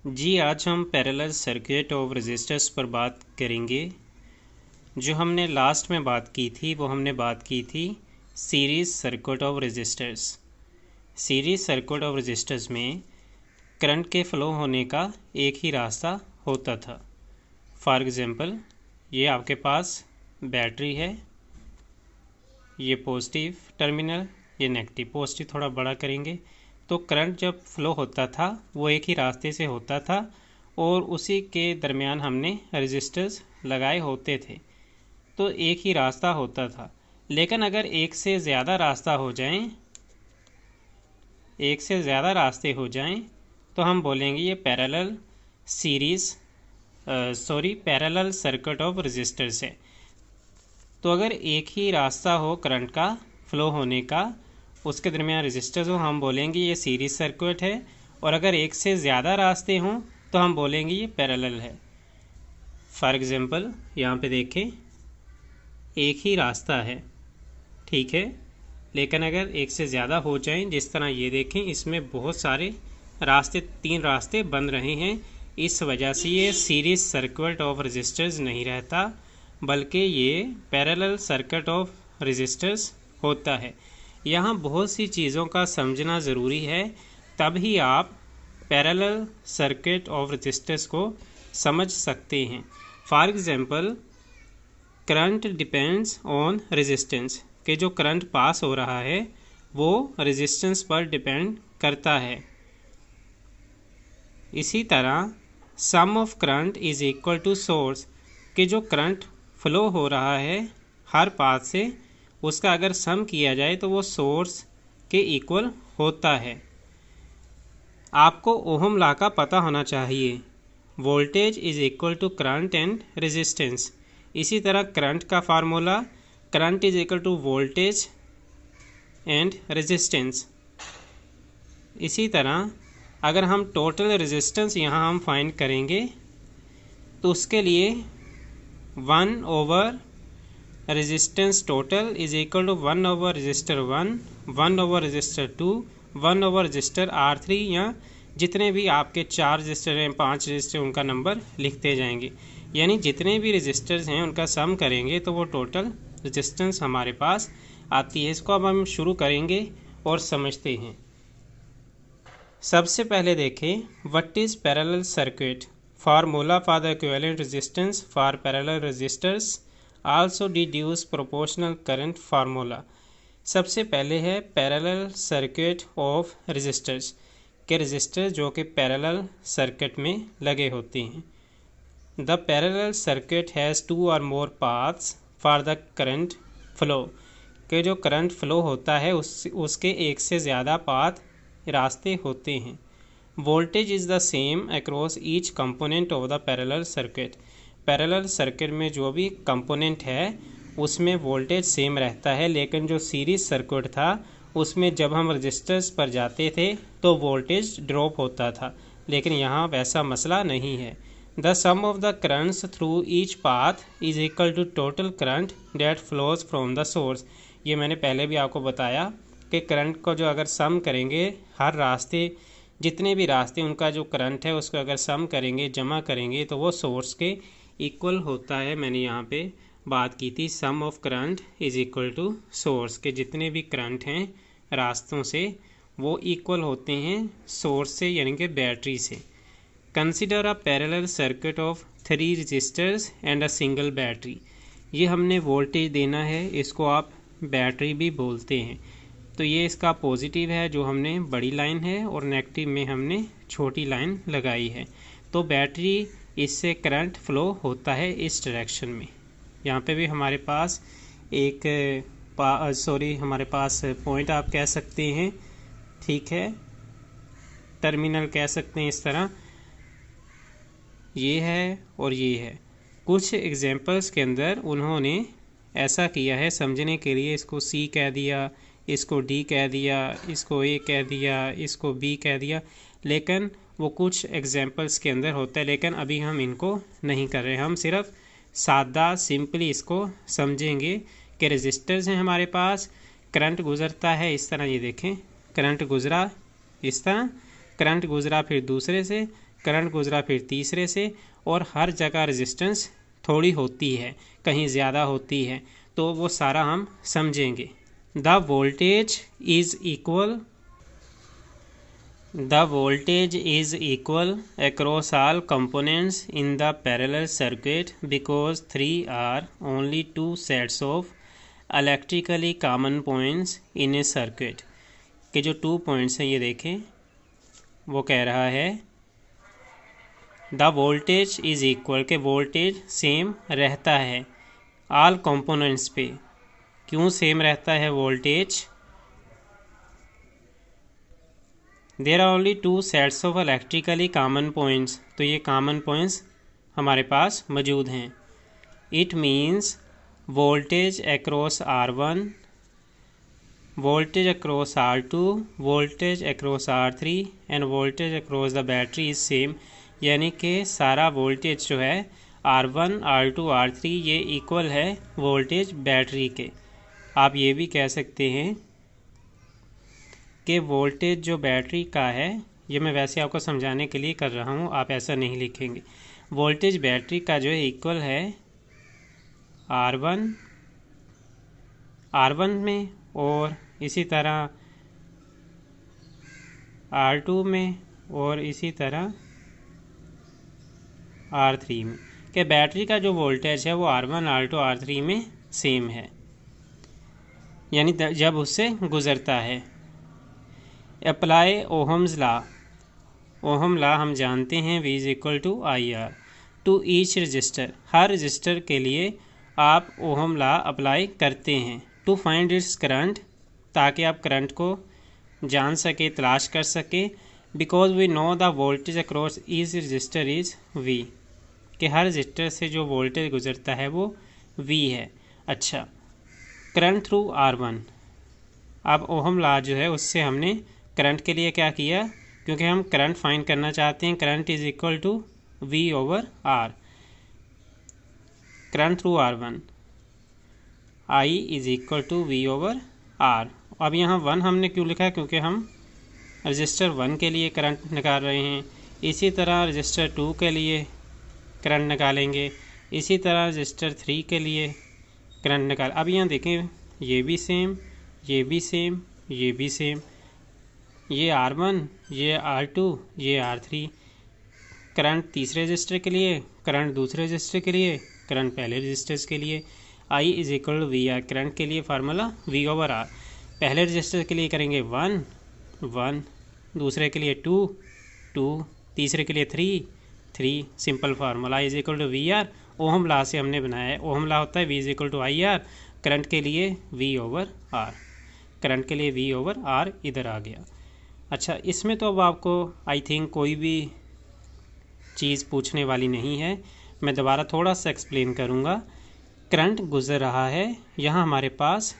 जी आज हम parallel circuit of resistors पर बात करेंगे। जो हमने लास्ट में बात की थी वो हमने बात की थी series circuit of resistors. Series circuit of resistors में करंट के फ़्लो होने का एक ही रास्ता होता था। फॉर एग्ज़ाम्पल ये आपके पास बैटरी है, ये पॉजिटिव टर्मिनल, ये नेगेटिव। पॉजिटिव थोड़ा बड़ा करेंगे तो करंट जब फ्लो होता था वो एक ही रास्ते से होता था और उसी के दरमियान हमने रेजिस्टर्स लगाए होते थे, तो एक ही रास्ता होता था। लेकिन अगर एक से ज़्यादा रास्ते हो जाएं तो हम बोलेंगे ये पैरेलल सर्किट ऑफ रेजिस्टर्स है। तो अगर एक ही रास्ता हो करंट का फ्लो होने का, उसके दरमियान रेजिस्टर्स हो, हम बोलेंगे ये सीरीज सर्किट है। और अगर एक से ज़्यादा रास्ते हों तो हम बोलेंगे ये पैरेलल है। फॉर एग्ज़ाम्पल यहाँ पे देखें, एक ही रास्ता है, ठीक है, लेकिन अगर एक से ज़्यादा हो जाएं, जिस तरह ये देखें इसमें बहुत सारे रास्ते, 3 रास्ते बन रहे हैं, इस वजह से ये सीरीज सर्किट ऑफ रेजिस्टर्स नहीं रहता, बल्कि ये पैरेलल सर्किट ऑफ रेजिस्टर्स होता है। यहाँ बहुत सी चीज़ों का समझना ज़रूरी है, तभी आप पैरेलल सर्किट ऑफ रेजिस्टर्स को समझ सकते हैं। For example current depends on resistance, कि जो करंट पास हो रहा है वो रेजिस्टेंस पर डिपेंड करता है। इसी तरह sum of current is equal to source, कि जो करंट फ्लो हो रहा है हर पाथ से, उसका अगर सम किया जाए तो वो सोर्स के इक्वल होता है। आपको ओहम लॉ का पता होना चाहिए, voltage is equal to current and resistance. इसी तरह करंट का formula, current is equal to voltage and resistance. इसी तरह अगर हम टोटल रेजिस्टेंस यहाँ हम फाइंड करेंगे तो उसके लिए 1/रेजिस्टेंस टोटल इज इक्वल टू 1/रेजिस्टर 1, 1/रेजिस्टर 2, 1/रेजिस्टर R3, या जितने भी आपके 4 रजिस्टर हैं, 5 रजिस्टर, उनका नंबर लिखते जाएंगे। यानी जितने भी रजिस्टर्स हैं उनका सम करेंगे तो वो टोटल रेजिस्टेंस हमारे पास आती है। इसको अब हम शुरू करेंगे और समझते हैं। सबसे पहले देखें what is parallel circuit. Formula for the equivalent resistance for parallel resistors, also deduce proportional current formula. सबसे पहले है पैरेलल सर्किट ऑफ रेजिस्टर्स, के रेजिस्टर जो कि पैरेलल सर्किट में लगे होते हैं। द पैरेलल सर्किट हैज़ 2 और more paths for the current flow, के जो करंट फ्लो होता है उसके एक से ज़्यादा पाथ रास्ते होते हैं। Voltage is the same across each component of the parallel circuit, parallel circuit में जो भी कंपोनेंट है उसमें वोल्टेज सेम रहता है। लेकिन जो सीरीज सर्किट था उसमें जब हम रजिस्टर्स पर जाते थे तो वोल्टेज ड्रॉप होता था, लेकिन यहाँ वैसा मसला नहीं है। The sum of the currents through each path is equal to total current that flows from the source. ये मैंने पहले भी आपको बताया कि करंट को जो अगर सम करेंगे, हर रास्ते, जितने भी रास्ते, उनका जो करंट है उसको अगर सम करेंगे, जमा करेंगे, तो वो सोर्स के इक्वल होता है। मैंने यहाँ पे बात की थी sum of current is equal to source, के जितने भी करंट हैं रास्तों से वो इक्वल होते हैं सोर्स से, यानी कि बैटरी से। Consider a parallel circuit of 3 resistors and a single battery. ये हमने वोल्टेज देना है, इसको आप बैटरी भी बोलते हैं। तो ये इसका पॉजिटिव है जो हमने बड़ी लाइन है, और नेगेटिव में हमने छोटी लाइन लगाई है। तो बैटरी, इससे करंट फ्लो होता है इस डायरेक्शन में। यहाँ पे भी हमारे पास हमारे पास पॉइंट आप कह सकते हैं, ठीक है, टर्मिनल कह सकते हैं। इस तरह ये है और ये है। कुछ एग्जांपल्स के अंदर उन्होंने ऐसा किया है, समझने के लिए इसको C कह दिया, इसको D कह दिया, इसको A कह दिया, इसको B कह दिया, लेकिन वो कुछ एग्जांपल्स के अंदर होता है। लेकिन अभी हम इनको नहीं कर रहे, हम सिर्फ सादा सिंपली इसको समझेंगे कि रेजिस्टर्स हैं हमारे पास, करंट गुजरता है इस तरह, ये देखें करंट गुजरा इस तरह, करंट गुजरा फिर दूसरे से, करंट गुजरा फिर तीसरे से, और हर जगह रेजिस्टेंस थोड़ी होती है, कहीं ज़्यादा होती है, तो वो सारा हम समझेंगे। The voltage is equal across all components in the parallel circuit because 3 are only two sets of electrically common points in a circuit। के जो 2 पॉइंट्स हैं ये देखें, वो कह रहा है द वोल्टेज इज़ इक्वल, के वोल्टेज सेम रहता है ऑल कंपोनेंट्स पे। क्यों सेम रहता है voltage? There are only 2 sets of electrically common points, तो ये कॉमन पॉइंट्स हमारे पास मौजूद हैं। It means voltage across R1, voltage across R2, voltage across R3 and voltage across the battery is same. यानी कि सारा वोल्टेज जो है R1, R2, R3 ये इक्वल है वोल्टेज बैटरी के। आप ये भी कह सकते हैं कि वोल्टेज जो बैटरी का है, ये मैं वैसे आपको समझाने के लिए कर रहा हूँ, आप ऐसा नहीं लिखेंगे। वोल्टेज बैटरी का जो है इक्वल है R1 में, और इसी तरह R2 में, और इसी तरह R3 में, कि बैटरी का जो वोल्टेज है वो R1, R2, R3 में सेम है, यानी जब उससे गुज़रता है। Apply Ohm's law, Ohm law हम जानते हैं V is equal to IR to each resistor. हर रजिस्टर के लिए आप ओहम लॉ अप्लाई करते हैं टू फाइंड इट्स करंट, ताकि आप करंट को जान सके, तलाश कर सके। Because we know the voltage across each resistor is V, कि हर रजिस्टर से जो वोल्टेज गुजरता है वो V है। अच्छा, करंट थ्रू R1, अब ओहम लॉ जो है उससे हमने करंट के लिए क्या किया, क्योंकि हम करंट फाइंड करना चाहते हैं, current is equal to V over R। Current through R1 I is equal to V over R। अब यहाँ 1 हमने क्यों लिखा है, क्योंकि हम रजिस्टर 1 के लिए करंट निकाल रहे हैं। इसी तरह रजिस्टर 2 के लिए करंट निकालेंगे, इसी तरह रजिस्टर 3 के लिए करंट निकाल। अब यहाँ देखें, ये भी सेम, ये भी सेम, ये भी सेम, ये R1, ये R2, ये R3। करंट तीसरे रजिस्टर के लिए, करंट दूसरे रजिस्टर के लिए, करंट पहले रजिस्टर्स के लिए। I is equal to VR, current के लिए फार्मूला V ओवर R। पहले रजिस्टर के लिए करेंगे 1, 1, दूसरे के लिए 2, 2, तीसरे के लिए 3, 3। Simple formula I is equal to VR। Ohm law से हमने बनाया है, ओहम लॉ होता है V is equal to IR, current के लिए V ओवर R, करंट के लिए V ओवर R इधर आ गया। अच्छा, इसमें तो अब आपको आई थिंक कोई भी चीज़ पूछने वाली नहीं है, मैं दोबारा थोड़ा सा एक्सप्लेन करूँगा। करंट गुज़र रहा है, यहाँ हमारे पास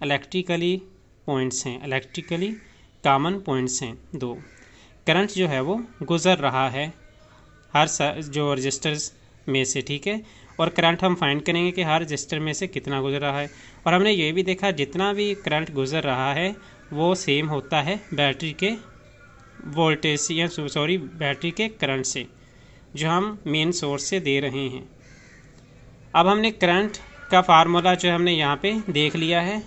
इलेक्ट्रिकली पॉइंट्स हैं, इलेक्ट्रिकली कॉमन पॉइंट्स हैं 2। करंट जो है वो गुज़र रहा है हर जो रजिस्टर्स में से, ठीक है। और करंट हम फाइंड करेंगे कि हर रजिस्टर में से कितना गुजर रहा है। और हमने ये भी देखा जितना भी करंट गुजर रहा है वो सेम होता है बैटरी के वोल्टेज से, या सॉरी बैटरी के करंट से, जो हम मेन सोर्स से दे रहे हैं। अब हमने करंट का फार्मूला जो हमने यहाँ पे देख लिया है।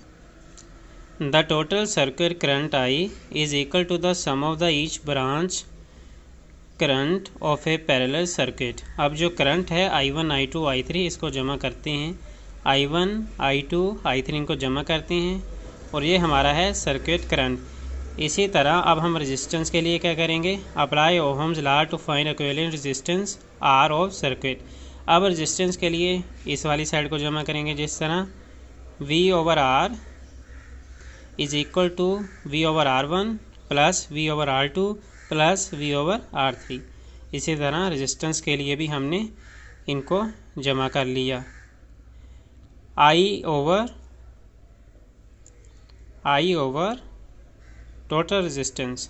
The total circuit current I is equal to the sum of the each branch current of a parallel circuit. अब जो करंट है I1, I2, I3 इसको जमा करते हैं, I1, I2, I3 इनको जमा करते हैं, और ये हमारा है सर्किट करंट। इसी तरह अब हम रेजिस्टेंस के लिए क्या करेंगे, apply Ohm's law to find equivalent resistance R of circuit. अब रेजिस्टेंस के लिए इस वाली साइड को जमा करेंगे, जिस तरह V over R is equal to V over R1 plus V over R2 plus V over R3। इसी तरह रेजिस्टेंस के लिए भी हमने इनको जमा कर लिया। I over total resistance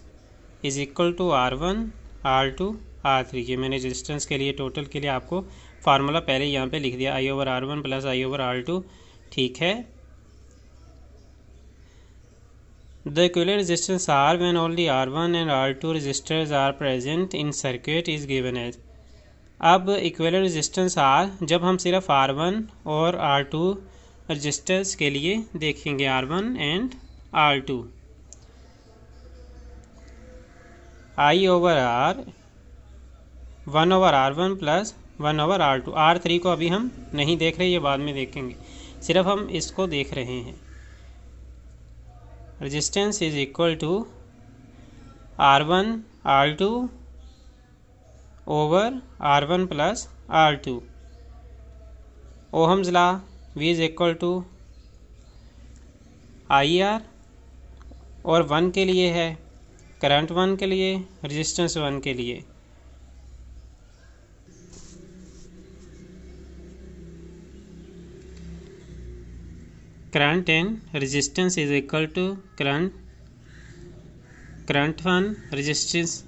is equal to R1, R2, R3। ये मैंने रेजिस्टेंस के लिए, टोटल के लिए आपको फार्मूला पहले यहाँ पे लिख दिया, I over R1 plus I over R2, ठीक है। The equivalent resistance R when only R1 and R2 resistors are present in circuit is given as। अब इक्विवेलेंट रेजिस्टेंस R जब हम सिर्फ R1 और R2 रजिस्टर्स के लिए देखेंगे, R1 and R2, I over R 1 over R1 plus 1 over R2। R3 को अभी हम नहीं देख रहे, ये बाद में देखेंगे, सिर्फ हम इसको देख रहे हैं। Resistance is equal to R1 R2 over R1 plus R2। Ohm's law V is equal to IR, और 1 के लिए है, करंट 1 के लिए, रेजिस्टेंस 1 के लिए। Current and resistance is equal to current 1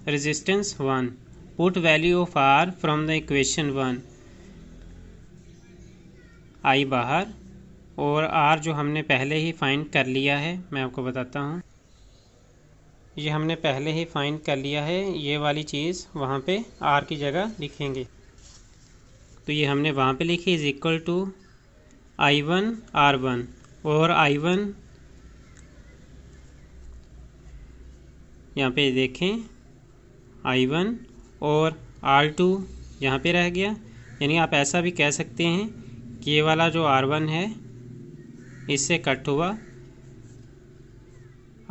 resistance 1। Put value of R from the equation 1, I बाहर, और R जो हमने पहले ही फाइंड कर लिया है, मैं आपको बताता हूँ, ये हमने पहले ही फाइंड कर लिया है, ये वाली चीज़ वहाँ पे R की जगह लिखेंगे, तो ये हमने वहाँ पे लिखी, is equal to I1 R1, और I1 यहाँ पे देखें I1, और R2 यहाँ पे रह गया। यानी आप ऐसा भी कह सकते हैं कि ये वाला जो R1 है इससे कट हुआ,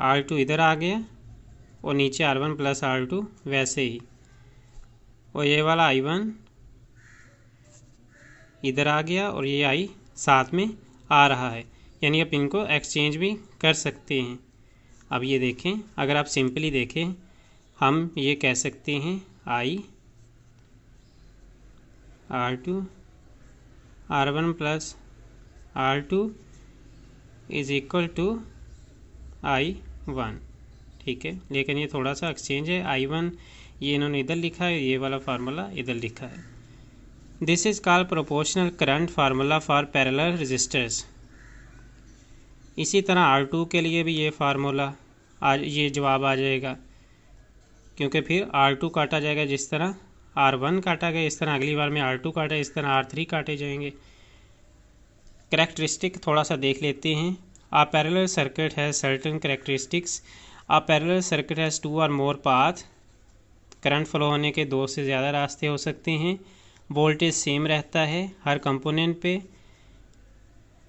R2 इधर आ गया, और नीचे R1 प्लस R2 वैसे ही, और ये वाला I1 इधर आ गया, और ये I साथ में आ रहा है। यानी आप इनको एक्सचेंज भी कर सकते हैं। अब ये देखें, अगर आप सिंपली देखें, हम ये कह सकते हैं I R2 R1 plus R2 is equal to I1, ठीक है। लेकिन ये थोड़ा सा एक्सचेंज है, I1 ये इन्होंने इधर लिखा है, ये वाला फार्मूला इधर लिखा है। This is called proportional current formula for parallel resistors. इसी तरह R2 के लिए भी ये फार्मूला ये जवाब आ जाएगा, क्योंकि फिर R2 काटा जाएगा, जिस तरह R1 काटा गया, इस तरह अगली बार में R2 काटा, इस तरह R3 काटे जाएंगे। कैरेक्टरिस्टिक थोड़ा सा देख लेते हैं। A parallel circuit has certain characteristics. A parallel circuit has 2 or more path. Current flow होने के 2 से ज़्यादा रास्ते हो सकते हैं। वोल्टेज सेम रहता है हर कंपोनेंट पे।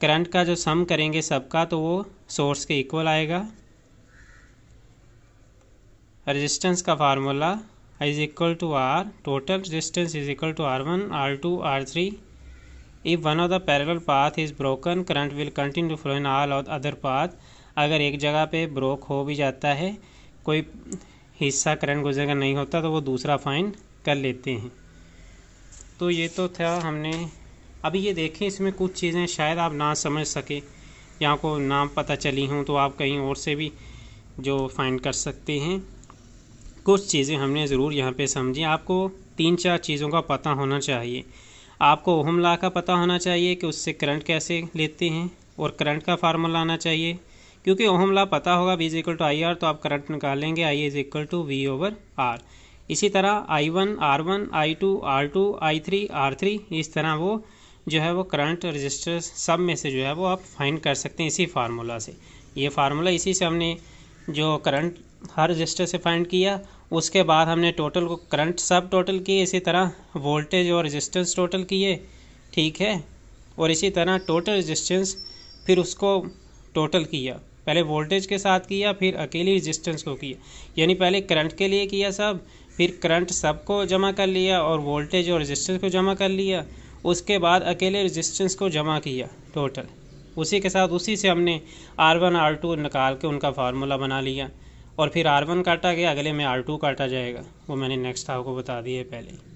करंट का जो सम करेंगे सबका, तो वो सोर्स के इक्वल आएगा। रेजिस्टेंस का formula is equal to R, total resistance is equal to R1 R2 R3। If one of the parallel path is broken, current will continue flow in all other path. अगर एक जगह पे broke हो भी जाता है, कोई हिस्सा करंट गुजरकर नहीं होता, तो वो दूसरा फाइंड कर लेते हैं। तो ये तो था हमने। अभी ये देखें, इसमें कुछ चीज़ें शायद आप ना समझ सके, या को नाम पता चली हों, तो आप कहीं और से भी जो फाइंड कर सकते हैं। कुछ चीज़ें हमने ज़रूर यहाँ पे समझी। आपको 3-4 चीज़ों का पता होना चाहिए। आपको ओहम लॉ का पता होना चाहिए कि उससे करंट कैसे लेते हैं, और करंट का फार्मूला आना चाहिए, क्योंकि ओहम लॉ पता होगा V is equal to IR, तो आप करंट निकालेंगे I is equal to V over R। इसी तरह I1 R1 I2 R2 I3 R3, इस तरह वो जो है वो करंट रजिस्टर सब में से जो है वो आप फाइंड कर सकते हैं इसी फार्मूला से। ये फार्मूला इसी से हमने जो करंट हर रजिस्टर से फाइंड किया, उसके बाद हमने टोटल को करंट सब टोटल किए, इसी तरह वोल्टेज और रेजिस्टेंस टोटल किए, ठीक है। और इसी तरह टोटल रेजिस्टेंस फिर उसको टोटल किया, पहले वोल्टेज के साथ किया, फिर अकेली रेजिस्टेंस को किया। यानी पहले करंट के लिए किया सब, फिर करंट सब को जमा कर लिया, और वोल्टेज और रेजिस्टेंस को जमा कर लिया, उसके बाद अकेले रेजिस्टेंस को जमा किया टोटल। उसी के साथ उसी से हमने R1 R2 निकाल के उनका फार्मूला बना लिया, और फिर R1 काटा गया, अगले में R2 काटा जाएगा, वो मैंने नेक्स्ट आपको बता दिया पहले।